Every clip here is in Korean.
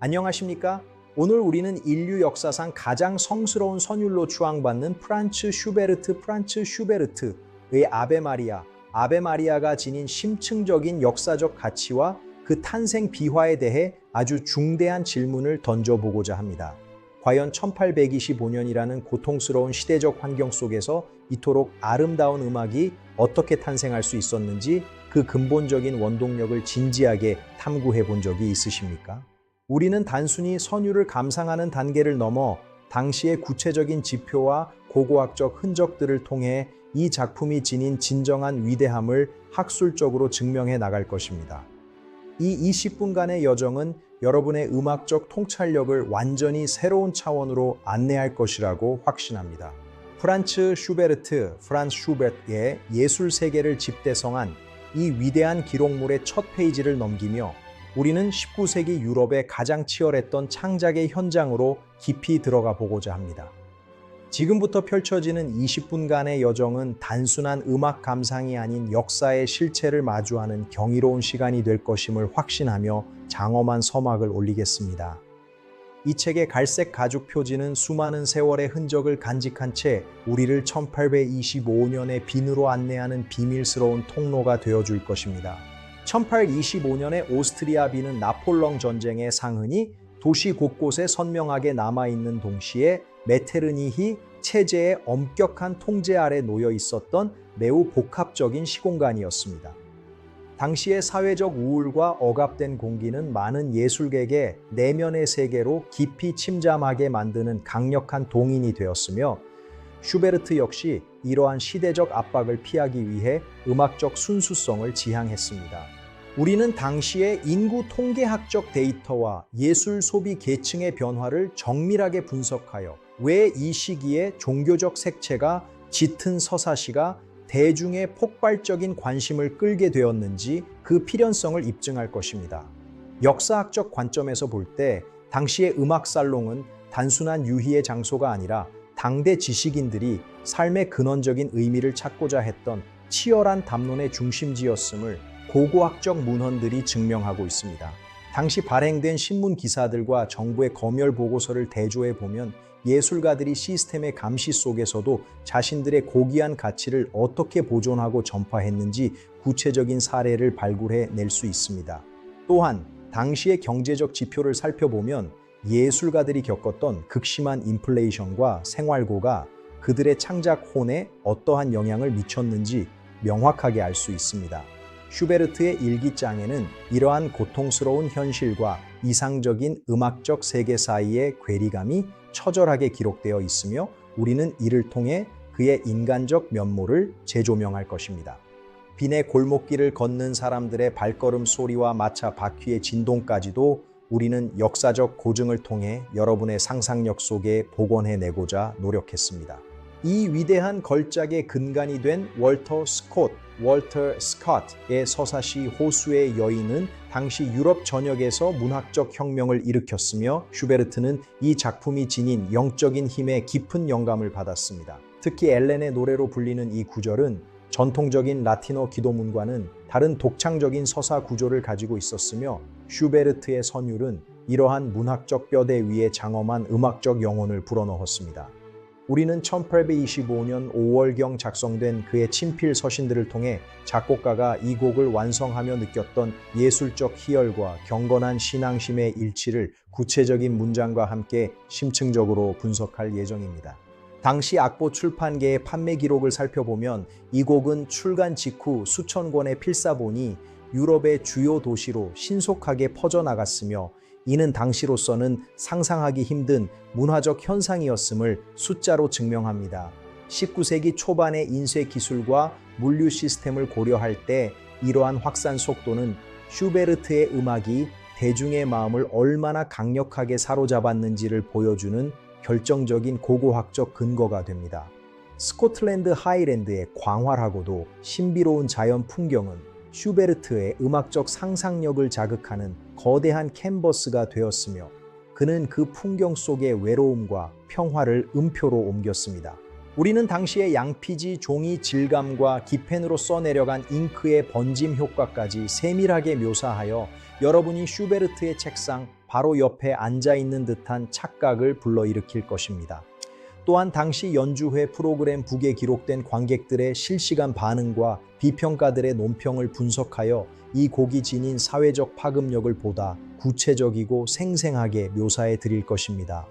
안녕하십니까? 오늘 우리는 인류 역사상 가장 성스러운 선율로 추앙받는 프란츠 슈베르트의 아베 마리아가 지닌 심층적인 역사적 가치와 그 탄생 비화에 대해 아주 중대한 질문을 던져보고자 합니다. 과연 1825년이라는 고통스러운 시대적 환경 속에서 이토록 아름다운 음악이 어떻게 탄생할 수 있었는지 그 근본적인 원동력을 진지하게 탐구해 본 적이 있으십니까? 우리는 단순히 선율을 감상하는 단계를 넘어 당시의 구체적인 지표와 고고학적 흔적들을 통해 이 작품이 지닌 진정한 위대함을 학술적으로 증명해 나갈 것입니다. 이 20분간의 여정은 여러분의 음악적 통찰력을 완전히 새로운 차원으로 안내할 것이라고 확신합니다. 프란츠 슈베르트의 예술 세계를 집대성한 이 위대한 기록물의 첫 페이지를 넘기며 우리는 19세기 유럽의 가장 치열했던 창작의 현장으로 깊이 들어가 보고자 합니다. 지금부터 펼쳐지는 20분간의 여정은 단순한 음악 감상이 아닌 역사의 실체를 마주하는 경이로운 시간이 될 것임을 확신하며 장엄한 서막을 올리겠습니다. 이 책의 갈색 가죽 표지는 수많은 세월의 흔적을 간직한 채 우리를 1825년의 빈으로 안내하는 비밀스러운 통로가 되어줄 것입니다. 1825년의 오스트리아 빈은 나폴레옹 전쟁의 상흔이 도시 곳곳에 선명하게 남아있는 동시에 메테르니히 체제의 엄격한 통제 아래 놓여 있었던 매우 복합적인 시공간이었습니다. 당시의 사회적 우울과 억압된 공기는 많은 예술객의 내면의 세계로 깊이 침잠하게 만드는 강력한 동인이 되었으며 슈베르트 역시 이러한 시대적 압박을 피하기 위해 음악적 순수성을 지향했습니다. 우리는 당시의 인구 통계학적 데이터와 예술 소비 계층의 변화를 정밀하게 분석하여 왜 이 시기에 종교적 색채가 짙은 서사시가 대중의 폭발적인 관심을 끌게 되었는지 그 필연성을 입증할 것입니다. 역사학적 관점에서 볼 때 당시의 음악살롱은 단순한 유희의 장소가 아니라 당대 지식인들이 삶의 근원적인 의미를 찾고자 했던 치열한 담론의 중심지였음을 고고학적 문헌들이 증명하고 있습니다. 당시 발행된 신문 기사들과 정부의 검열 보고서를 대조해 보면 예술가들이 시스템의 감시 속에서도 자신들의 고귀한 가치를 어떻게 보존하고 전파했는지 구체적인 사례를 발굴해 낼 수 있습니다. 또한 당시의 경제적 지표를 살펴보면 예술가들이 겪었던 극심한 인플레이션과 생활고가 그들의 창작혼에 어떠한 영향을 미쳤는지 명확하게 알 수 있습니다. 슈베르트의 일기장에는 이러한 고통스러운 현실과 이상적인 음악적 세계 사이의 괴리감이 처절하게 기록되어 있으며 우리는 이를 통해 그의 인간적 면모를 재조명할 것입니다. 빈의 골목길을 걷는 사람들의 발걸음 소리와 마차 바퀴의 진동까지도 우리는 역사적 고증을 통해 여러분의 상상력 속에 복원해내고자 노력했습니다. 이 위대한 걸작의 근간이 된 월터 스콧의 서사시 호수의 여인은 당시 유럽 전역에서 문학적 혁명을 일으켰으며 슈베르트는 이 작품이 지닌 영적인 힘에 깊은 영감을 받았습니다. 특히 엘렌의 노래로 불리는 이 구절은 전통적인 라틴어 기도문과는 다른 독창적인 서사 구조를 가지고 있었으며 슈베르트의 선율은 이러한 문학적 뼈대 위에 장엄한 음악적 영혼을 불어넣었습니다. 우리는 1825년 5월경 작성된 그의 친필 서신들을 통해 작곡가가 이 곡을 완성하며 느꼈던 예술적 희열과 경건한 신앙심의 일치를 구체적인 문장과 함께 심층적으로 분석할 예정입니다. 당시 악보 출판계의 판매 기록을 살펴보면 이 곡은 출간 직후 수천 권의 필사본이 유럽의 주요 도시로 신속하게 퍼져나갔으며 이는 당시로서는 상상하기 힘든 문화적 현상이었음을 숫자로 증명합니다. 19세기 초반의 인쇄 기술과 물류 시스템을 고려할 때 이러한 확산 속도는 슈베르트의 음악이 대중의 마음을 얼마나 강력하게 사로잡았는지를 보여주는 결정적인 고고학적 근거가 됩니다. 스코틀랜드 하이랜드의 광활하고도 신비로운 자연 풍경은 슈베르트의 음악적 상상력을 자극하는 거대한 캔버스가 되었으며 그는 그 풍경 속의 외로움과 평화를 음표로 옮겼습니다. 우리는 당시의 양피지 종이 질감과 기펜으로 써내려간 잉크의 번짐 효과까지 세밀하게 묘사하여 여러분이 슈베르트의 책상 바로 옆에 앉아 있는 듯한 착각을 불러일으킬 것입니다. 또한 당시 연주회 프로그램 북에 기록된 관객들의 실시간 반응과 비평가들의 논평을 분석하여 이 곡이 지닌 사회적 파급력을 보다 구체적이고 생생하게 묘사해 드릴 것입니다.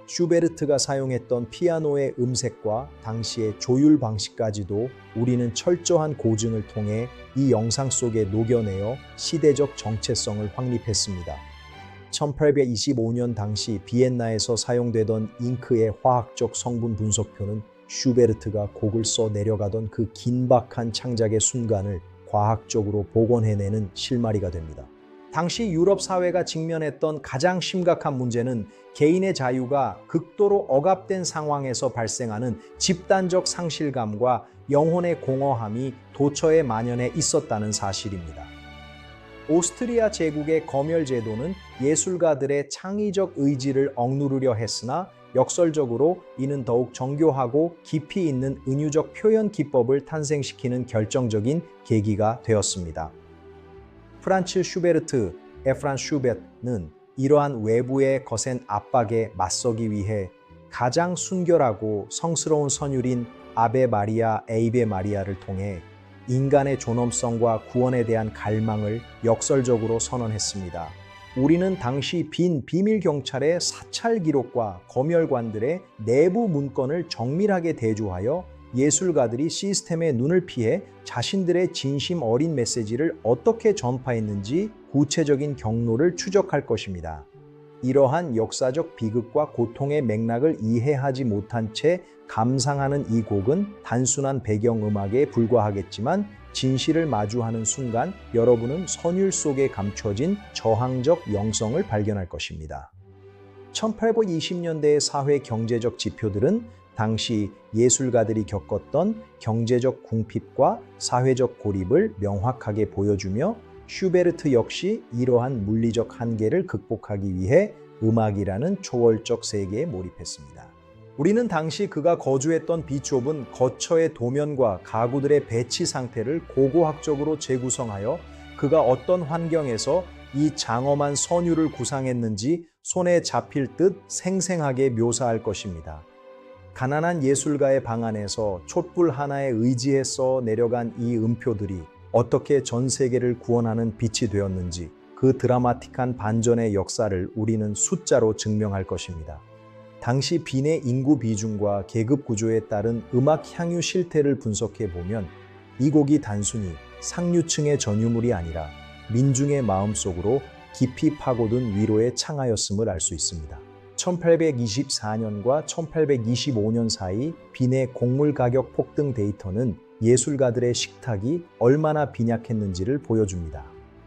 슈베르트가 사용했던 피아노의 음색과 당시의 조율 방식까지도 우리는 철저한 고증을 통해 이 영상 속에 녹여내어 시대적 정체성을 확립했습니다. 1825년 당시 비엔나에서 사용되던 잉크의 화학적 성분 분석표는 슈베르트가 곡을 써 내려가던 그 긴박한 창작의 순간을 과학적으로 복원해내는 실마리가 됩니다. 당시 유럽 사회가 직면했던 가장 심각한 문제는 개인의 자유가 극도로 억압된 상황에서 발생하는 집단적 상실감과 영혼의 공허함이 도처에 만연해 있었다는 사실입니다. 오스트리아 제국의 검열 제도는 예술가들의 창의적 의지를 억누르려 했으나 역설적으로 이는 더욱 정교하고 깊이 있는 은유적 표현 기법을 탄생시키는 결정적인 계기가 되었습니다. 프란츠 슈베르트, 에프란츠 슈베르트는 이러한 외부의 거센 압박에 맞서기 위해 가장 순결하고 성스러운 선율인 아베 마리아 에이베 마리아를 통해 인간의 존엄성과 구원에 대한 갈망을 역설적으로 선언했습니다. 우리는 당시 빈 비밀 경찰의 사찰 기록과 검열관들의 내부 문건을 정밀하게 대조하여 예술가들이 시스템의 눈을 피해 자신들의 진심 어린 메시지를 어떻게 전파했는지 구체적인 경로를 추적할 것입니다. 이러한 역사적 비극과 고통의 맥락을 이해하지 못한 채 감상하는 이 곡은 단순한 배경음악에 불과하겠지만 진실을 마주하는 순간 여러분은 선율 속에 감춰진 저항적 영성을 발견할 것입니다. 1820년대의 사회 경제적 지표들은 당시 예술가들이 겪었던 경제적 궁핍과 사회적 고립을 명확하게 보여주며 슈베르트 역시 이러한 물리적 한계를 극복하기 위해 음악이라는 초월적 세계에 몰입했습니다. 우리는 당시 그가 거주했던 비좁은 거처의 도면과 가구들의 배치 상태를 고고학적으로 재구성하여 그가 어떤 환경에서 이 장엄한 선율을 구상했는지 손에 잡힐 듯 생생하게 묘사할 것입니다. 가난한 예술가의 방 안에서 촛불 하나에 의지해 써 내려간 이 음표들이 어떻게 전 세계를 구원하는 빛이 되었는지 그 드라마틱한 반전의 역사를 우리는 숫자로 증명할 것입니다. 당시 빈의 인구 비중과 계급 구조에 따른 음악 향유 실태를 분석해 보면 이 곡이 단순히 상류층의 전유물이 아니라 민중의 마음속으로 깊이 파고든 위로의 창하였음을 알 수 있습니다. 1824년과 1825년 사이 빈의 곡물 가격 폭등 데이터는 예술가들의 식탁이 얼마나 빈약했는지를 보여줍니다.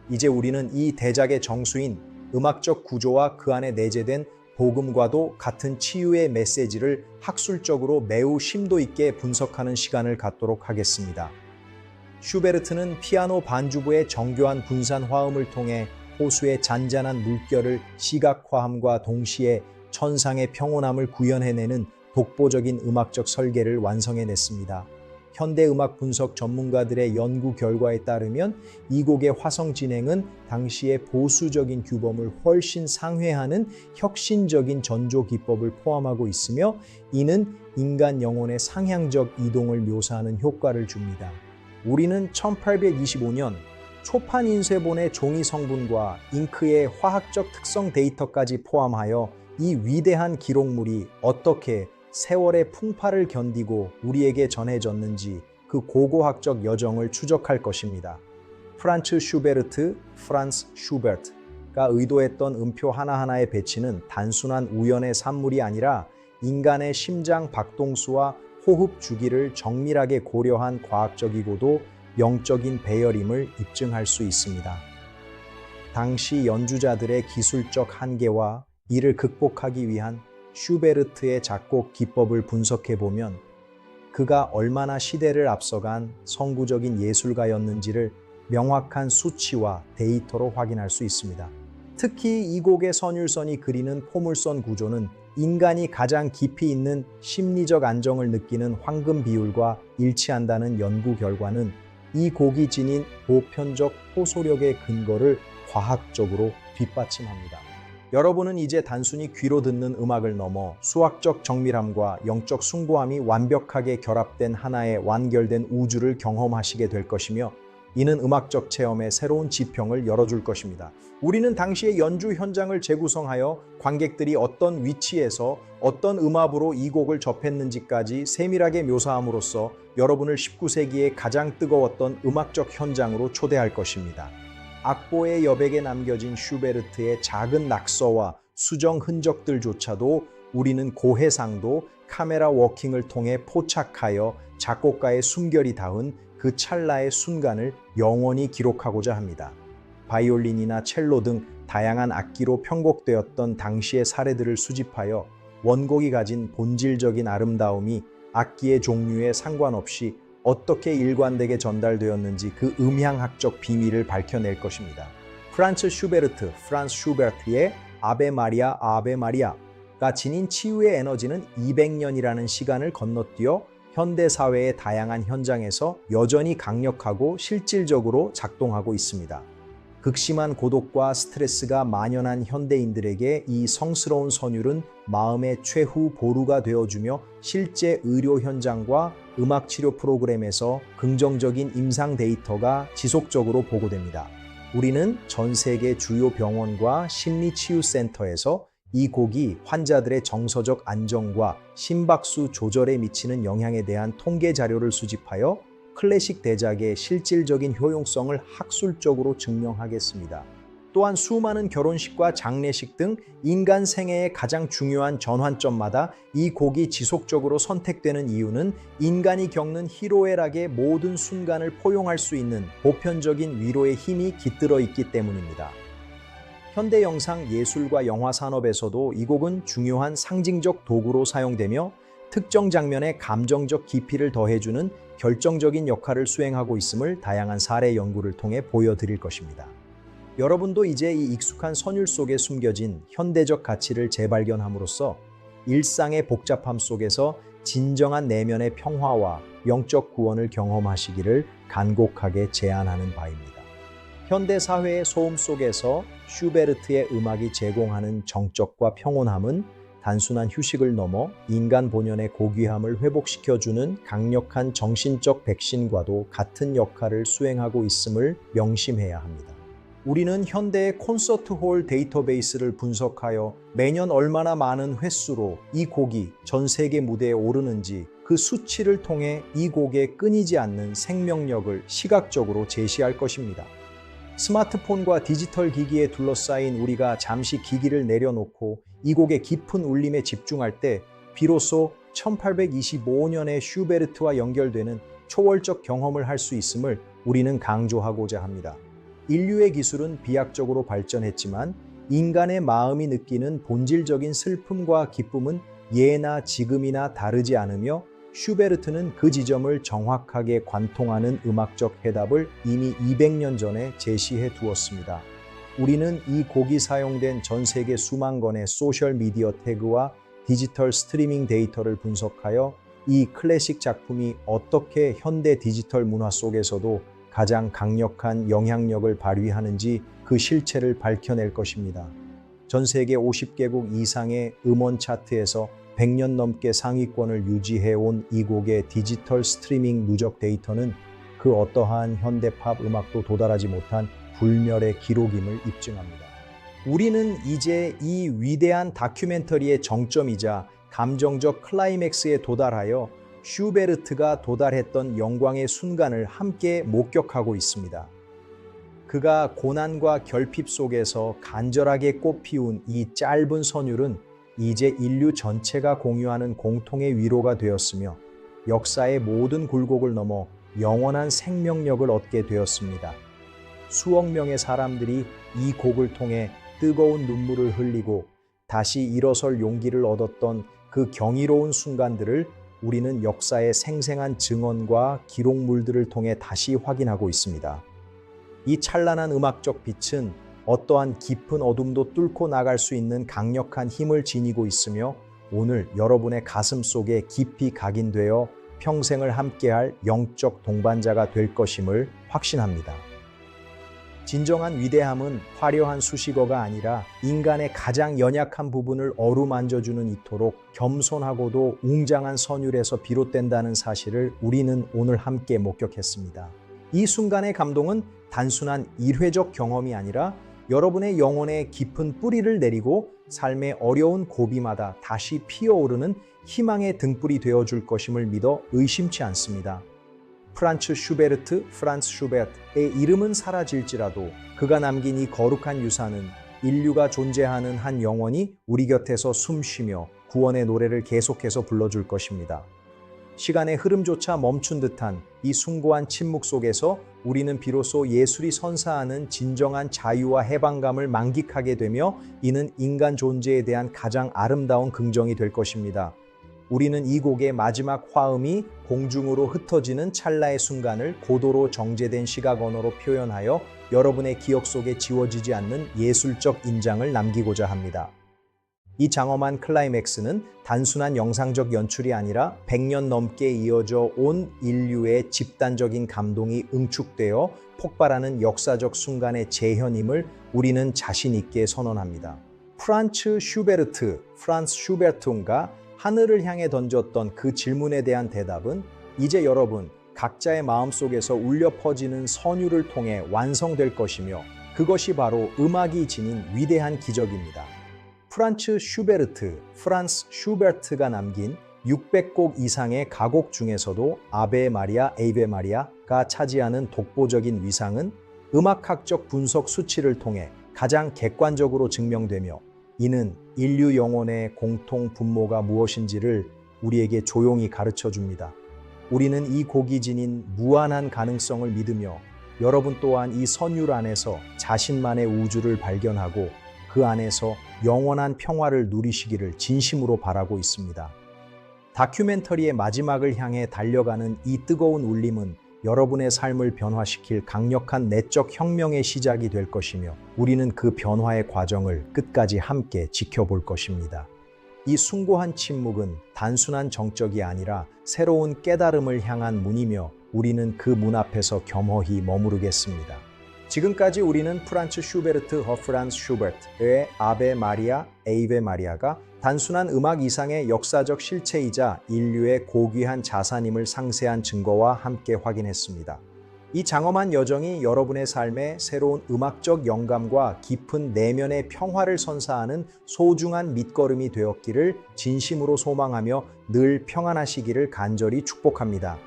이제 우리는 이 대작의 정수인 음악적 구조와 그 안에 내재된 복음과도 같은 치유의 메시지를 학술적으로 매우 심도 있게 분석하는 시간을 갖도록 하겠습니다. 슈베르트는 피아노 반주부의 정교한 분산 화음을 통해 호수의 잔잔한 물결을 시각화함과 동시에 천상의 평온함을 구현해내는 독보적인 음악적 설계를 완성해냈습니다. 현대음악 분석 전문가들의 연구 결과에 따르면 이 곡의 화성 진행은 당시의 보수적인 규범을 훨씬 상회하는 혁신적인 전조 기법을 포함하고 있으며 이는 인간 영혼의 상향적 이동을 묘사하는 효과를 줍니다. 우리는 1825년 초판 인쇄본의 종이 성분과 잉크의 화학적 특성 데이터까지 포함하여 이 위대한 기록물이 어떻게 세월의 풍파를 견디고 우리에게 전해졌는지 그 고고학적 여정을 추적할 것입니다. 프란츠 슈베르트, 프란츠 슈베르트가 의도했던 음표 하나하나의 배치는 단순한 우연의 산물이 아니라 인간의 심장 박동수와 호흡 주기를 정밀하게 고려한 과학적이고도 영적인 배열임을 입증할 수 있습니다. 당시 연주자들의 기술적 한계와 이를 극복하기 위한 슈베르트의 작곡 기법을 분석해보면 그가 얼마나 시대를 앞서간 선구적인 예술가였는지를 명확한 수치와 데이터로 확인할 수 있습니다. 특히 이 곡의 선율선이 그리는 포물선 구조는 인간이 가장 깊이 있는 심리적 안정을 느끼는 황금 비율과 일치한다는 연구 결과는 이 곡이 지닌 보편적 호소력의 근거를 과학적으로 뒷받침합니다. 여러분은 이제 단순히 귀로 듣는 음악을 넘어 수학적 정밀함과 영적 숭고함이 완벽하게 결합된 하나의 완결된 우주를 경험하시게 될 것이며, 이는 음악적 체험의 새로운 지평을 열어줄 것입니다. 우리는 당시의 연주 현장을 재구성하여 관객들이 어떤 위치에서 어떤 음압으로 이 곡을 접했는지까지 세밀하게 묘사함으로써 여러분을 19세기의 가장 뜨거웠던 음악적 현장으로 초대할 것입니다. 악보의 여백에 남겨진 슈베르트의 작은 낙서와 수정 흔적들조차도 우리는 고해상도 카메라 워킹을 통해 포착하여 작곡가의 숨결이 닿은 그 찰나의 순간을 영원히 기록하고자 합니다. 바이올린이나 첼로 등 다양한 악기로 편곡되었던 당시의 사례들을 수집하여 원곡이 가진 본질적인 아름다움이 악기의 종류에 상관없이 어떻게 일관되게 전달되었는지 그 음향학적 비밀을 밝혀낼 것입니다. 프란츠 슈베르트의 아베 마리아 아베 마리아가 지닌 치유의 에너지는 200년이라는 시간을 건너뛰어 현대 사회의 다양한 현장에서 여전히 강력하고 실질적으로 작동하고 있습니다. 극심한 고독과 스트레스가 만연한 현대인들에게 이 성스러운 선율은 마음의 최후 보루가 되어주며 실제 의료 현장과 음악치료 프로그램에서 긍정적인 임상 데이터가 지속적으로 보고됩니다. 우리는 전 세계 주요 병원과 심리치유센터에서 이 곡이 환자들의 정서적 안정과 심박수 조절에 미치는 영향에 대한 통계 자료를 수집하여 클래식 대작의 실질적인 효용성을 학술적으로 증명하겠습니다. 또한 수많은 결혼식과 장례식 등 인간 생애의 가장 중요한 전환점마다 이 곡이 지속적으로 선택되는 이유는 인간이 겪는 희로애락의 모든 순간을 포용할 수 있는 보편적인 위로의 힘이 깃들어 있기 때문입니다. 현대 영상 예술과 영화 산업에서도 이 곡은 중요한 상징적 도구로 사용되며 특정 장면에 감정적 깊이를 더해주는 결정적인 역할을 수행하고 있음을 다양한 사례 연구를 통해 보여드릴 것입니다. 여러분도 이제 이 익숙한 선율 속에 숨겨진 현대적 가치를 재발견함으로써 일상의 복잡함 속에서 진정한 내면의 평화와 영적 구원을 경험하시기를 간곡하게 제안하는 바입니다. 현대 사회의 소음 속에서 슈베르트의 음악이 제공하는 정적과 평온함은 단순한 휴식을 넘어 인간 본연의 고귀함을 회복시켜주는 강력한 정신적 백신과도 같은 역할을 수행하고 있음을 명심해야 합니다. 우리는 현대의 콘서트홀 데이터베이스를 분석하여 매년 얼마나 많은 횟수로 이 곡이 전 세계 무대에 오르는지 그 수치를 통해 이 곡의 끊이지 않는 생명력을 시각적으로 제시할 것입니다. 스마트폰과 디지털 기기에 둘러싸인 우리가 잠시 기기를 내려놓고 이 곡의 깊은 울림에 집중할 때 비로소 1825년의 슈베르트와 연결되는 초월적 경험을 할 수 있음을 우리는 강조하고자 합니다. 인류의 기술은 비약적으로 발전했지만 인간의 마음이 느끼는 본질적인 슬픔과 기쁨은 예나 지금이나 다르지 않으며 슈베르트는 그 지점을 정확하게 관통하는 음악적 해답을 이미 200년 전에 제시해 두었습니다. 우리는 이 곡이 사용된 전 세계 수만 건의 소셜미디어 태그와 디지털 스트리밍 데이터를 분석하여 이 클래식 작품이 어떻게 현대 디지털 문화 속에서도 가장 강력한 영향력을 발휘하는지 그 실체를 밝혀낼 것입니다. 전 세계 50개국 이상의 음원 차트에서 100년 넘게 상위권을 유지해온 이 곡의 디지털 스트리밍 누적 데이터는 그 어떠한 현대팝 음악도 도달하지 못한 불멸의 기록임을 입증합니다. 우리는 이제 이 위대한 다큐멘터리의 정점이자 감정적 클라이맥스에 도달하여 슈베르트가 도달했던 영광의 순간을 함께 목격하고 있습니다. 그가 고난과 결핍 속에서 간절하게 꽃피운 이 짧은 선율은 이제 인류 전체가 공유하는 공통의 위로가 되었으며 역사의 모든 굴곡을 넘어 영원한 생명력을 얻게 되었습니다. 수억 명의 사람들이 이 곡을 통해 뜨거운 눈물을 흘리고 다시 일어설 용기를 얻었던 그 경이로운 순간들을 우리는 역사의 생생한 증언과 기록물들을 통해 다시 확인하고 있습니다. 이 찬란한 음악적 빛은 어떠한 깊은 어둠도 뚫고 나갈 수 있는 강력한 힘을 지니고 있으며 오늘 여러분의 가슴 속에 깊이 각인되어 평생을 함께할 영적 동반자가 될 것임을 확신합니다. 진정한 위대함은 화려한 수식어가 아니라 인간의 가장 연약한 부분을 어루만져주는 이토록 겸손하고도 웅장한 선율에서 비롯된다는 사실을 우리는 오늘 함께 목격했습니다. 이 순간의 감동은 단순한 일회적 경험이 아니라 여러분의 영혼에 깊은 뿌리를 내리고 삶의 어려운 고비마다 다시 피어오르는 희망의 등불이 되어줄 것임을 믿어 의심치 않습니다. 프란츠 슈베르트의 이름은 사라질지라도 그가 남긴 이 거룩한 유산은 인류가 존재하는 한 영혼이 우리 곁에서 숨쉬며 구원의 노래를 계속해서 불러줄 것입니다. 시간의 흐름조차 멈춘 듯한 이 숭고한 침묵 속에서 우리는 비로소 예술이 선사하는 진정한 자유와 해방감을 만끽하게 되며 이는 인간 존재에 대한 가장 아름다운 긍정이 될 것입니다. 우리는 이 곡의 마지막 화음이 공중으로 흩어지는 찰나의 순간을 고도로 정제된 시각 언어로 표현하여 여러분의 기억 속에 지워지지 않는 예술적 인장을 남기고자 합니다. 이 장엄한 클라이맥스는 단순한 영상적 연출이 아니라 100년 넘게 이어져 온 인류의 집단적인 감동이 응축되어 폭발하는 역사적 순간의 재현임을 우리는 자신 있게 선언합니다. 프란츠 슈베르트가 하늘을 향해 던졌던 그 질문에 대한 대답은 이제 여러분 각자의 마음속에서 울려 퍼지는 선율을 통해 완성될 것이며 그것이 바로 음악이 지닌 위대한 기적입니다. 프란츠 슈베르트가 남긴 600곡 이상의 가곡 중에서도 아베 마리아가 차지하는 독보적인 위상은 음악학적 분석 수치를 통해 가장 객관적으로 증명되며 이는 인류 영혼의 공통 분모가 무엇인지를 우리에게 조용히 가르쳐 줍니다. 우리는 이 곡이 지닌 무한한 가능성을 믿으며 여러분 또한 이 선율 안에서 자신만의 우주를 발견하고 그 안에서 영원한 평화를 누리시기를 진심으로 바라고 있습니다. 다큐멘터리의 마지막을 향해 달려가는 이 뜨거운 울림은 여러분의 삶을 변화시킬 강력한 내적 혁명의 시작이 될 것이며 우리는 그 변화의 과정을 끝까지 함께 지켜볼 것입니다. 이 숭고한 침묵은 단순한 정적이 아니라 새로운 깨달음을 향한 문이며 우리는 그 문 앞에서 겸허히 머무르겠습니다. 지금까지 우리는 프란츠 슈베르트의 아베 마리아가 단순한 음악 이상의 역사적 실체이자 인류의 고귀한 자산임을 상세한 증거와 함께 확인했습니다. 이 장엄한 여정이 여러분의 삶에 새로운 음악적 영감과 깊은 내면의 평화를 선사하는 소중한 밑거름이 되었기를 진심으로 소망하며 늘 평안하시기를 간절히 축복합니다.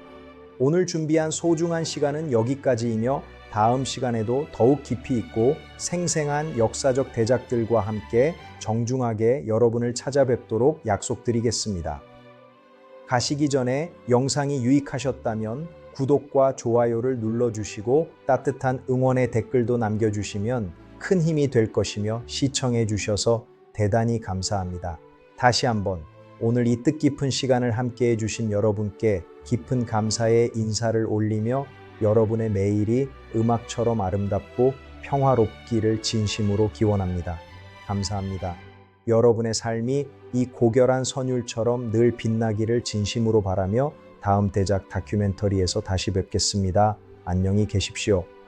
오늘 준비한 소중한 시간은 여기까지이며 다음 시간에도 더욱 깊이 있고 생생한 역사적 대작들과 함께 정중하게 여러분을 찾아뵙도록 약속드리겠습니다. 가시기 전에 영상이 유익하셨다면 구독과 좋아요를 눌러주시고 따뜻한 응원의 댓글도 남겨주시면 큰 힘이 될 것이며 시청해 주셔서 대단히 감사합니다. 다시 한번 오늘 이 뜻깊은 시간을 함께해 주신 여러분께 깊은 감사의 인사를 올리며 여러분의 매일이 음악처럼 아름답고 평화롭기를 진심으로 기원합니다. 감사합니다. 여러분의 삶이 이 고결한 선율처럼 늘 빛나기를 진심으로 바라며 다음 대작 다큐멘터리에서 다시 뵙겠습니다. 안녕히 계십시오.